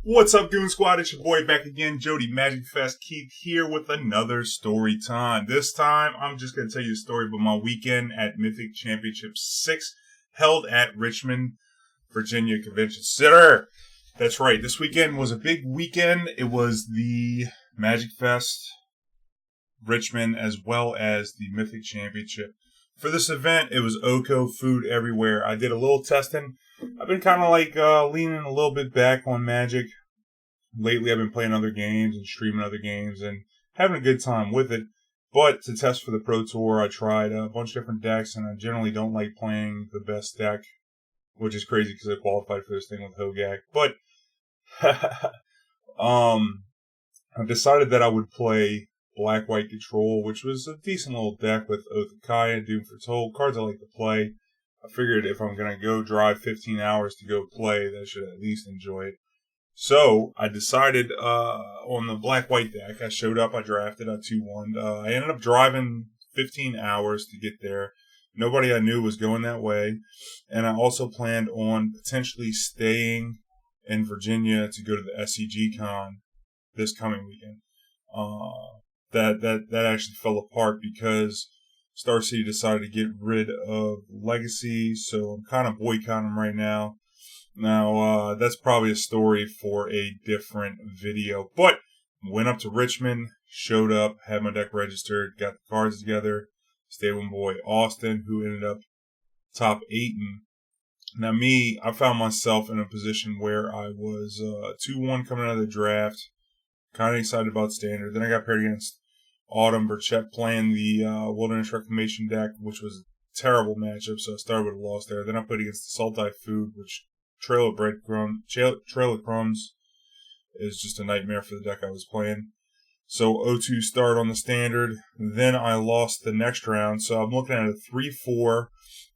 What's up, Goon Squad? It's your boy back again, Jody MF Keith, here with another story time. This time, I'm just going to tell you a story about my weekend at Mythic Championship 6, held at Richmond, Virginia Convention Center. That's right, this weekend was a big weekend. It was the Magic Fest, Richmond, as well as the Mythic Championship. For this event, it was Oko food everywhere. I did a little testing. I've been kind of leaning a little bit back on Magic. Lately, I've been playing other games and streaming other games and having a good time with it. But to test for the Pro Tour, I tried a bunch of different decks, and I generally don't like playing the best deck, which is crazy because I qualified for this thing with Hogak. But I decided that I would play Black-White Control, which was a decent little deck with Oath of Kaya, Doom Foretold, cards I like to play. I figured if I'm going to go drive 15 hours to go play, that I should at least enjoy it. So I decided on the Black-White deck. I showed up, I drafted, I 2-1'd. I ended up driving 15 hours to get there. Nobody I knew was going that way. And I also planned on potentially staying in Virginia to go to the SCG Con this coming weekend. That actually fell apart because Star City decided to get rid of Legacy, so I'm kind of boycotting them right now. Now, that's probably a story for a different video, but went up to Richmond, showed up, had my deck registered, got the cards together, stayed with my boy Austin, who ended up top 8. Now I found myself in a position where I was 2-1 coming out of the draft, kind of excited about Standard. Then I got paired against Autumn Burchett playing the Wilderness Reclamation deck, which was a terrible matchup, so I started with a loss there. Then I played against the Sultai Food, which Trail of Crumbs is just a nightmare for the deck I was playing. So 0-2 start on the Standard. Then I lost the next round, so I'm looking at a 3-4,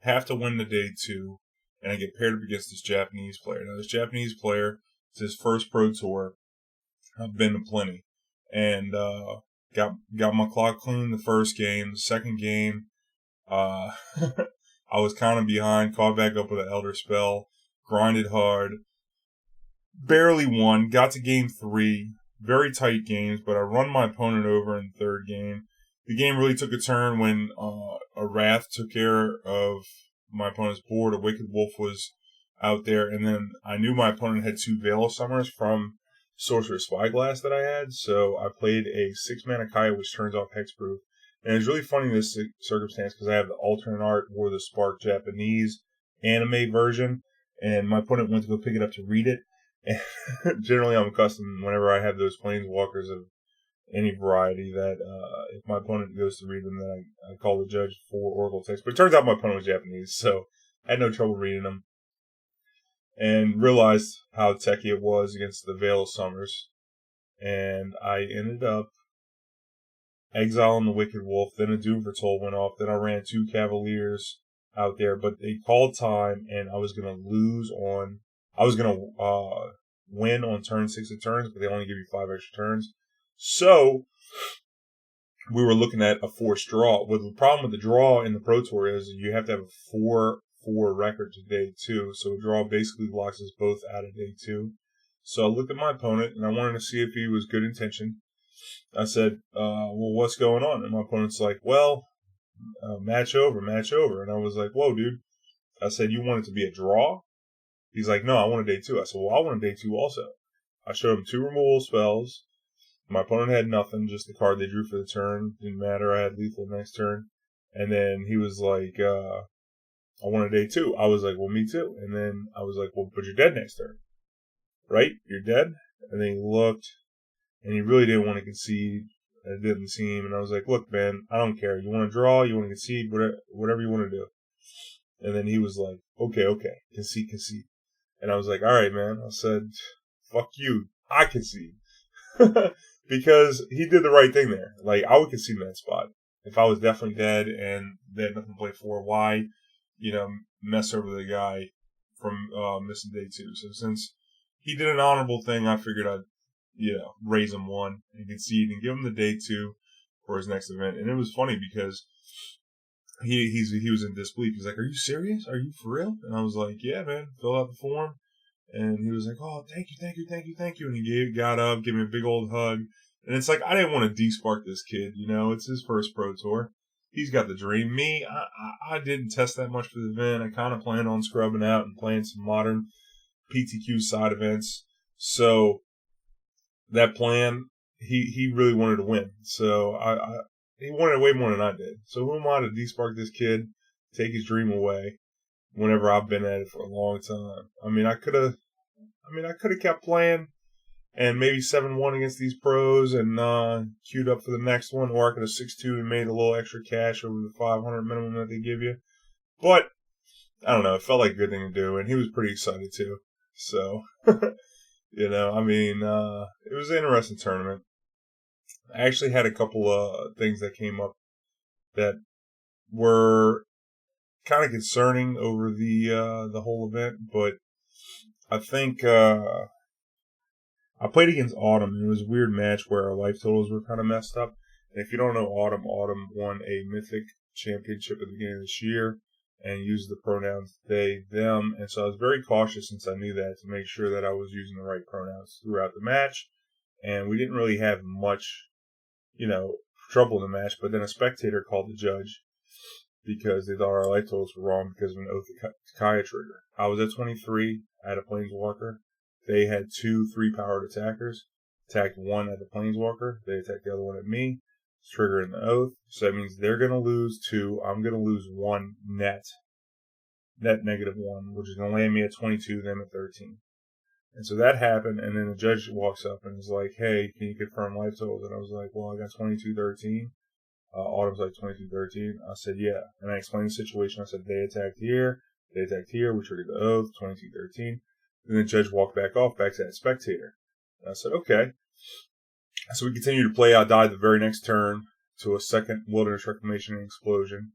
have to win the day 2, and I get paired up against this Japanese player. Now this Japanese player, it's his first Pro Tour. I've been to plenty. And got my clock clean the first game. The second game, I was kind of behind, caught back up with an Elder Spell, grinded hard, barely won, got to game 3, very tight games, but I run my opponent over in the third game. The game really took a turn when a Wrath took care of my opponent's board. A Wicked Wolf was out there, and then I knew my opponent had 2 Veil of Summers from Sorcerer's Spyglass that I had, so I played a 6-mana Kaya, which turns off Hexproof. And it's really funny in this circumstance because I have the alternate art or the Spark Japanese anime version, and my opponent went to go pick it up to read it. And generally, I'm accustomed whenever I have those planeswalkers of any variety that if my opponent goes to read them, then I call the judge for Oracle text. But it turns out my opponent was Japanese, so I had no trouble reading them. And realized how techy it was against the Veil of Summers. And I ended up exiling the Wicked Wolf, then a Doom Foretold went off, then I ran 2 Cavaliers out there, but they called time, and I was going to win on turn 6 of turns, but they only give you 5 extra turns. So, we were looking at a forced draw. Well, the problem with the draw in the Pro Tour is you have to have a 4 record to day 2, so a draw basically locks us both out of day 2. So I looked at my opponent, and I wanted to see if he was good intention. I said, well, what's going on? And my opponent's like, well, match over. And I was like, whoa, dude. I said, you want it to be a draw? He's like, no, I want a day 2. I said, well, I want a day 2 also. I showed him 2 removal spells. My opponent had nothing, just the card they drew for the turn. Didn't matter. I had lethal next turn. And then he was like, I want a day 2. I was like, well, me too. And then I was like, well, but you're dead next turn. Right? You're dead? And then he looked, and he really didn't want to concede. It didn't seem. And I was like, look, man, I don't care. You want to draw? You want to concede? Whatever you want to do. And then he was like, okay. Concede. And I was like, all right, man. I said, fuck you. I concede. Because he did the right thing there. Like, I would concede in that spot. If I was definitely dead and they had nothing to play for, why, mess over the guy from missing day 2? So since he did an honorable thing, I figured I'd, raise him 1 and concede and give him the day 2 for his next event. And it was funny because he was in disbelief. He's like, are you serious? Are you for real? And I was like, yeah, man, fill out the form. And he was like, oh, thank you, thank you, thank you, thank you. And he got up, gave me a big old hug. And it's like, I didn't want to de-spark this kid, you know. It's his first pro tour. He's got the dream. Me, I didn't test that much for the event. I kind of planned on scrubbing out and playing some modern PTQ side events. So that plan, he really wanted to win. So he wanted it way more than I did. So who am I to de-spark this kid, take his dream away whenever I've been at it for a long time? I mean, I could have kept playing and maybe 7-1 against these pros and queued up for the next one, or I could have 6-2 and made a little extra cash over the 500 minimum that they give you. But I don't know, it felt like a good thing to do, and he was pretty excited too. So, you know, I mean, it was an interesting tournament. I actually had a couple of things that came up that were kind of concerning over the whole event, but I think I played against Autumn, and it was a weird match where our life totals were kind of messed up. And if you don't know Autumn won a Mythic championship at the beginning of this year and used the pronouns they, them. And so I was very cautious, since I knew that, to make sure that I was using the right pronouns throughout the match. And we didn't really have much, you know, trouble in the match. But then a spectator called the judge because they thought our life totals were wrong because of an Oath of Kaya trigger. I was at 23. I had a Planeswalker. They had 2 3-powered attackers. Attacked one at the Planeswalker. They attacked the other one at me. Triggering the Oath. So that means they're going to lose 2. I'm going to lose 1 net. Net -1, which is going to land me at 22, them at 13. And so that happened, and then the judge walks up and is like, hey, can you confirm life totals? And I was like, well, I got 22-13. Autumn's like 22-13. I said, yeah. And I explained the situation. I said, they attacked here. We triggered the Oath, 22-13. And the judge walked back off, back to that spectator. And I said, okay. So we continued to play. I died the very next turn to a second Wilderness Reclamation and Explosion.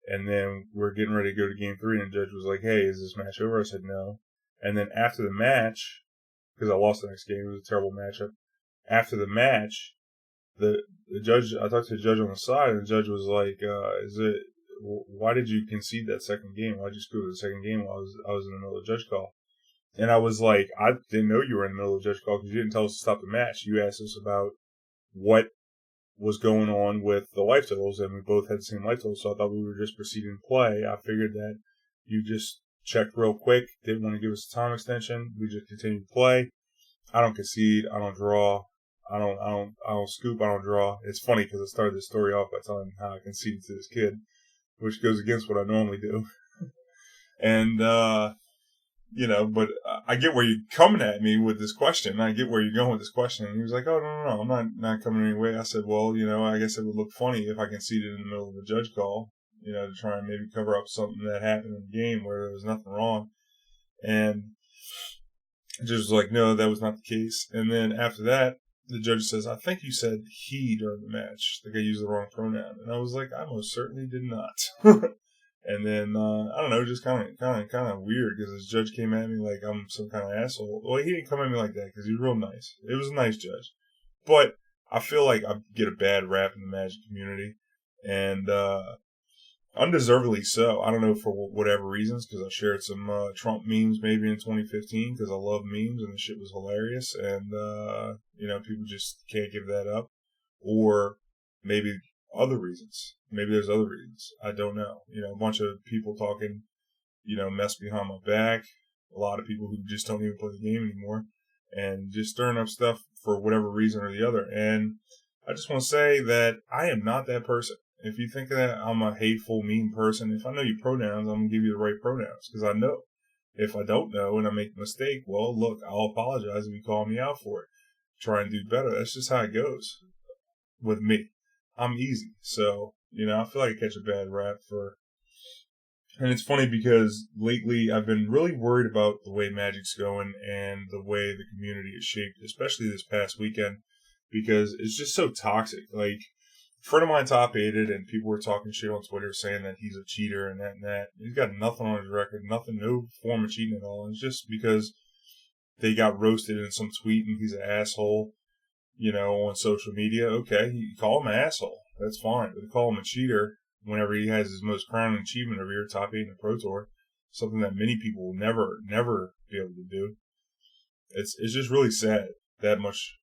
And then we're getting ready to go to game 3, and the judge was like, hey, is this match over? I said, no. And then after the match, because I lost the next game, it was a terrible matchup. After the match, the judge, I talked to the judge on the side, and the judge was like, why did you concede that second game? Why did you screw the second game while I was in the middle of the judge call? And I was like, I didn't know you were in the middle of the judge call because you didn't tell us to stop the match. You asked us about what was going on with the life totals, and we both had the same life totals, so I thought we were just proceeding to play. I figured that you just checked real quick, didn't want to give us a time extension. We just continued to play. I don't concede. I don't draw. I don't scoop. I don't draw. It's funny because I started this story off by telling how I conceded to this kid, which goes against what I normally do. And, you know, but I get where you're coming at me with this question. I get where you're going with this question. And he was like, oh, no, I'm not coming any way. I said, well, you know, I guess it would look funny if I conceded in the middle of a judge call, you know, to try and maybe cover up something that happened in the game where there was nothing wrong. And the judge was like, no, that was not the case. And then after that, the judge says, I think you said he during the match. I think I used the wrong pronoun. And I was like, I most certainly did not. And then, I don't know, just kind of weird because this judge came at me like I'm some kind of asshole. Well, he didn't come at me like that because he was real nice. It was a nice judge. But I feel like I get a bad rap in the Magic community. And, undeservedly so. I don't know for whatever reasons, because I shared some Trump memes maybe in 2015 because I love memes and the shit was hilarious. And, you know, people just can't give that up. Or maybe other reasons. Maybe there's other reasons. I don't know. You know, a bunch of people talking, you know, mess behind my back. A lot of people who just don't even play the game anymore. And just stirring up stuff for whatever reason or the other. And I just want to say that I am not that person. If you think that I'm a hateful, mean person, if I know your pronouns, I'm going to give you the right pronouns. Because I know. If I don't know and I make a mistake, well, look, I'll apologize if you call me out for it. Try and do better. That's just how it goes with me. I'm easy. So, you know, I feel like I catch a bad rap for... And it's funny because lately I've been really worried about the way Magic's going and the way the community is shaped, especially this past weekend, because it's just so toxic. Like, a friend of mine top-aided and people were talking shit on Twitter saying that he's a cheater and that and that. He's got nothing on his record, nothing, no form of cheating at all. It's just because they got roasted in some tweet and he's an asshole, you know, on social media. Okay, you call him an asshole. That's fine. But to call him a cheater whenever he has his most crowning achievement of year, top 8 in the Pro Tour, something that many people will never be able to do. it's just really sad, that much,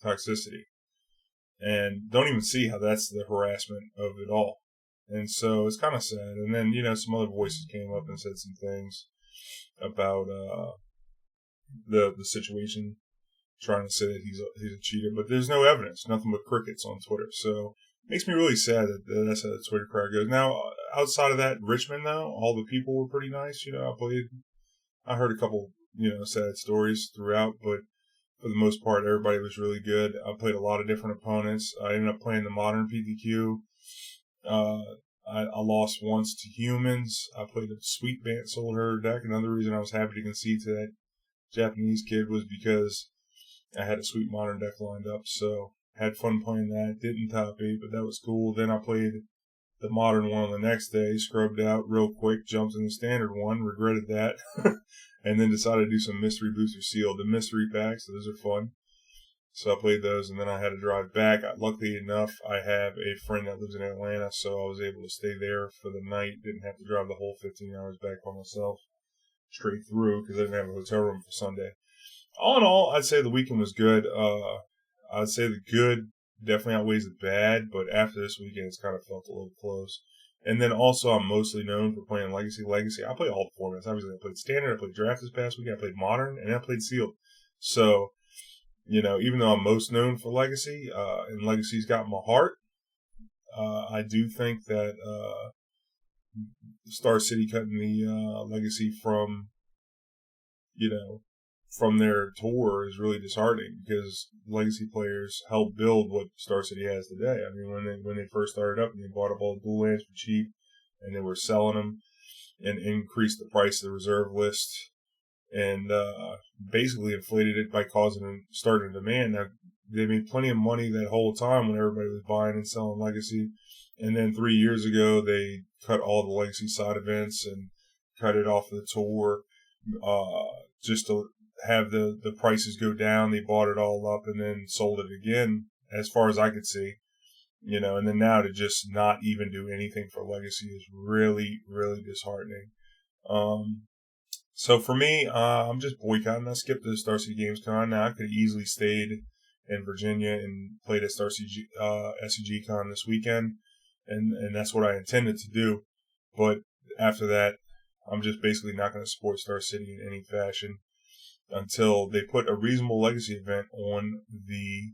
toxicity. And don't even see how that's the harassment of it all. And so it's kind of sad. And then, some other voices came up and said some things about the situation, trying to say that he's a cheater. But there's no evidence, nothing but crickets on Twitter. So it makes me really sad that that's how the Twitter crowd goes. Now, outside of that, Richmond, though, all the people were pretty nice. I heard a couple, sad stories throughout, but for the most part, everybody was really good. I played a lot of different opponents. I ended up playing the modern PTQ. I lost once to humans. I played a sweet Bant Soul Herder deck. Another reason I was happy to concede to that Japanese kid was because I had a sweet modern deck lined up. So had fun playing that. Didn't top 8, but that was cool. Then I played the modern one on the next day, scrubbed out real quick, jumped in the standard one, regretted that, and then decided to do some mystery booster sealed. The mystery packs, those are fun. So I played those, and then I had to drive back. Luckily enough, I have a friend that lives in Atlanta, so I was able to stay there for the night. Didn't have to drive the whole 15 hours back by myself, straight through, because I didn't have a hotel room for Sunday. All in all, I'd say the weekend was good. I'd say the good definitely outweighs the bad, but after this weekend, it's kind of felt a little close. And then also, I'm mostly known for playing Legacy. I play all the formats. Obviously, I played Standard, I played Draft this past weekend, I played Modern, and I played Sealed. So, even though I'm most known for Legacy, and Legacy's got my heart, I do think that Star City cutting the Legacy from their tour is really disheartening, because Legacy players helped build what Star City has today. I mean, when they first started up and they bought up all the dual lands for cheap, and they were selling them and increased the price of the reserve list, and basically inflated it by starting a demand. Now, they made plenty of money that whole time when everybody was buying and selling Legacy. And then 3 years ago, they cut all the Legacy side events and cut it off the tour just to have the prices go down. They bought it all up and then sold it again, as far as I could see. And then now to just not even do anything for Legacy is really, really disheartening. So for me, I'm just boycotting. I skipped the Star City Games Con. Now I could have easily stayed in Virginia and played at Star City SCG Con this weekend, and that's what I intended to do. But after that, I'm just basically not going to support Star City in any fashion until they put a reasonable Legacy event on the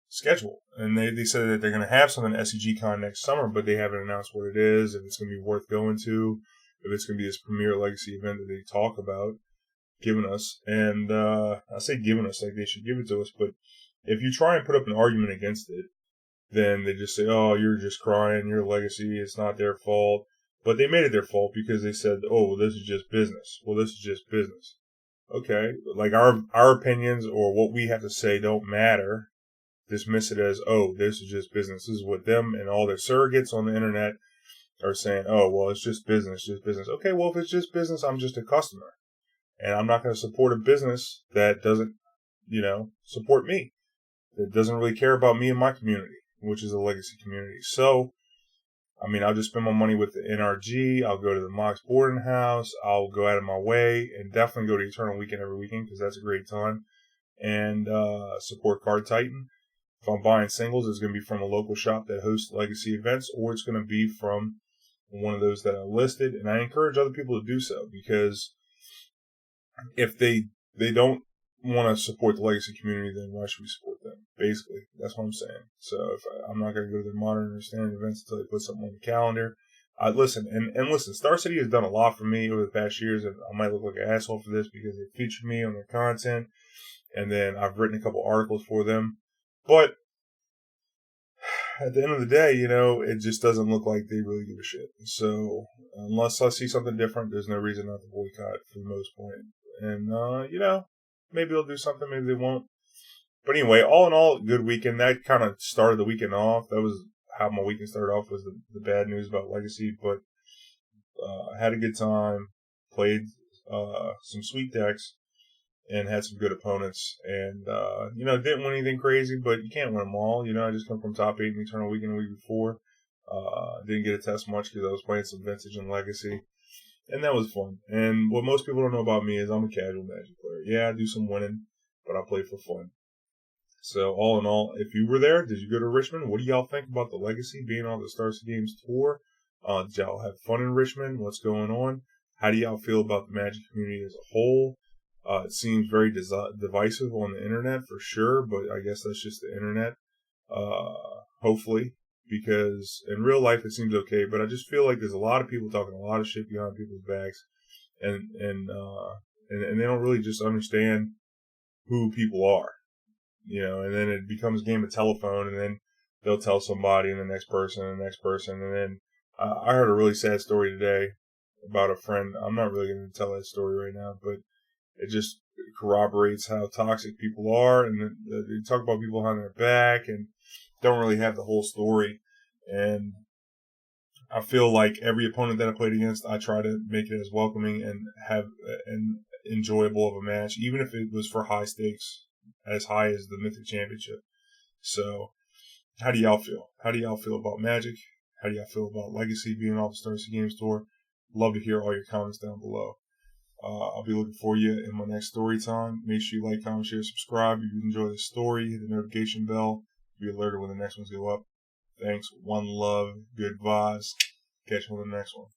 schedule. And they said that they're going to have something at SCG Con next summer, but they haven't announced what it is, if it's going to be worth going to, if it's going to be this premier Legacy event that they talk about giving us. And I say giving us like they should give it to us, but if you try and put up an argument against it, then they just say, oh, you're just crying, you're Legacy, it's not their fault. But they made it their fault because they said, oh, well, this is just business. Well, this is just business. Okay, like our opinions or what we have to say don't matter. Dismiss it as, oh, this is just business. This is what them and all their surrogates on the internet are saying. Oh, well, it's just business, just business. Okay, well, if it's just business, I'm just a customer. And I'm not going to support a business that doesn't, support me. That doesn't really care about me and my community, which is a Legacy community. So, I'll just spend my money with the NRG. I'll go to the Mox Boarding House. I'll go out of my way and definitely go to Eternal Weekend every weekend because that's a great time. And support Card Titan. If I'm buying singles, it's going to be from a local shop that hosts Legacy events, or it's going to be from one of those that I listed. And I encourage other people to do so, because if they don't want to support the Legacy community, then why should we support them? Basically, that's what I'm saying. So I'm not going to go to the modern or standard events until they put something on the calendar. Listen, Star City has done a lot for me over the past years, and I might look like an asshole for this because they featured me on their content, and then I've written a couple articles for them. But at the end of the day, it just doesn't look like they really give a shit. So unless I see something different, there's no reason not to boycott for the most part. And, maybe they'll do something, maybe they won't. But anyway, all in all, good weekend. That kind of started the weekend off. That was how my weekend started off, was the bad news about Legacy. But I had a good time, played some sweet decks, and had some good opponents. And, didn't win anything crazy, but you can't win them all. I just come from top 8 in Eternal Weekend the week before. Didn't get to test much because I was playing some Vintage and Legacy. And that was fun. And what most people don't know about me is I'm a casual Magic player. Yeah, I do some winning, but I play for fun. So all in all, if you were there, did you go to Richmond? What do y'all think about the Legacy being on the Star City Games tour? Did y'all have fun in Richmond? What's going on? How do y'all feel about the Magic community as a whole? It seems very divisive on the internet for sure, but I guess that's just the internet. Hopefully, because in real life it seems okay, but I just feel like there's a lot of people talking a lot of shit behind people's backs, and they don't really just understand who people are, and then it becomes a game of telephone, and then they'll tell somebody and the next person and the next person, and then I heard a really sad story today about a friend. I'm not really going to tell that story right now, but it just corroborates how toxic people are, and they talk about people behind their back and don't really have the whole story. And I feel like every opponent that I played against, I try to make it as welcoming and have an enjoyable of a match, even if it was for high stakes, as high as the Mythic Championship. So, how do y'all feel? How do y'all feel about Magic? How do y'all feel about Legacy being off the Star City Games Tour? Love to hear all your comments down below. I'll be looking for you in my next story time. Make sure you like, comment, share, subscribe. If you enjoy the story, hit the notification bell. Be alerted when the next ones go up. Thanks. One love. Good vibes. Catch you on the next one.